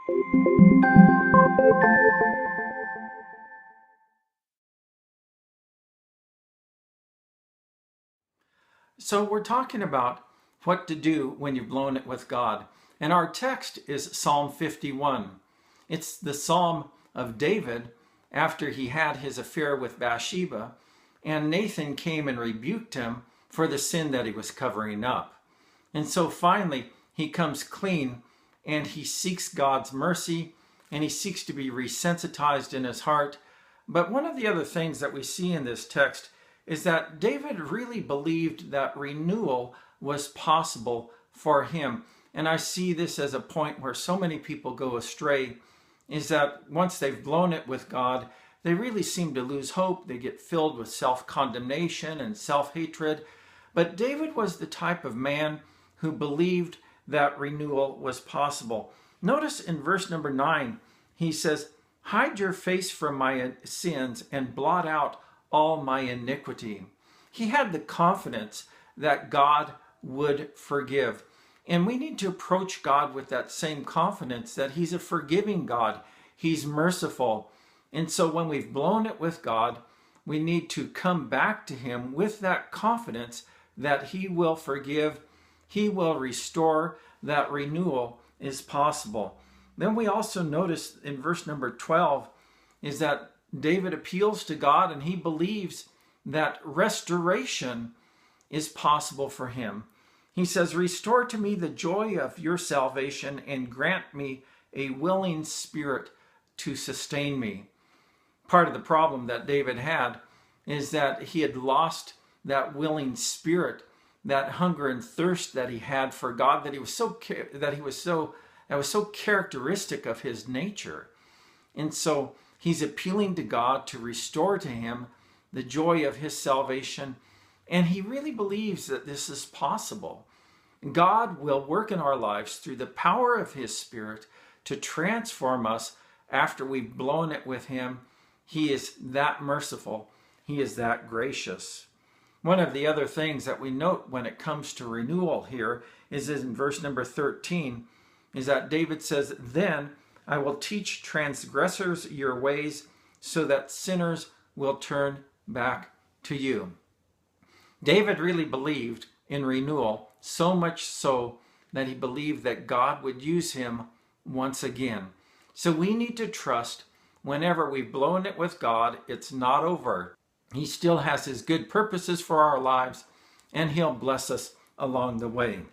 So we're talking about what to do when you've blown it with God. And our text is Psalm 51. It's the Psalm of David after he had his affair with Bathsheba, and Nathan came and rebuked him for the sin that he was covering up. And so finally, he comes clean and he seeks God's mercy and he seeks to be resensitized in his heart. But one of the other things that we see in this text is that David really believed that renewal was possible for him. And I see this as a point where so many people go astray, is that once they've blown it with God, they really seem to lose hope. They get filled with self-condemnation and self-hatred. But David was the type of man who believed that renewal was possible. Notice in verse number 9, he says, "Hide your face from my sins and blot out all my iniquity." He had the confidence that God would forgive. And we need to approach God with that same confidence that he's a forgiving God. He's merciful. And so when we've blown it with God, we need to come back to him with that confidence that he will forgive, he will restore, that renewal is possible. Then we also notice in verse number 12 is that David appeals to God and he believes that restoration is possible for him. He says, "Restore to me the joy of your salvation and grant me a willing spirit to sustain me." Part of the problem that David had is that he had lost that willing spirit, that hunger and thirst that he had for God, that was so characteristic of his nature. And so he's appealing to God to restore to him the joy of his salvation. And he really believes that this is possible. God will work in our lives through the power of his Spirit to transform us after we've blown it with him. He is that merciful. He is that gracious. One of the other things that we note when it comes to renewal here is in verse number 13, is that David says, "Then I will teach transgressors your ways so that sinners will turn back to you." David really believed in renewal, so much so that he believed that God would use him once again. So we need to trust whenever we've blown it with God, it's not over. He still has his good purposes for our lives, and he'll bless us along the way.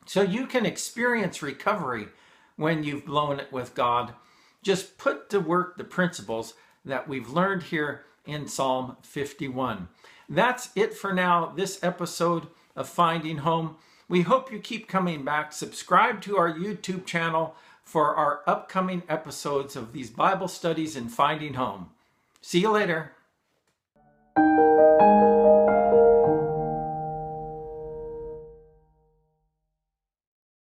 So you can experience recovery when you've blown it with God. Just put to work the principles that we've learned here in Psalm 51. That's it for now, this episode of Finding Home. We hope you keep coming back. Subscribe to our YouTube channel for our upcoming episodes of these Bible studies in Finding Home. See you later.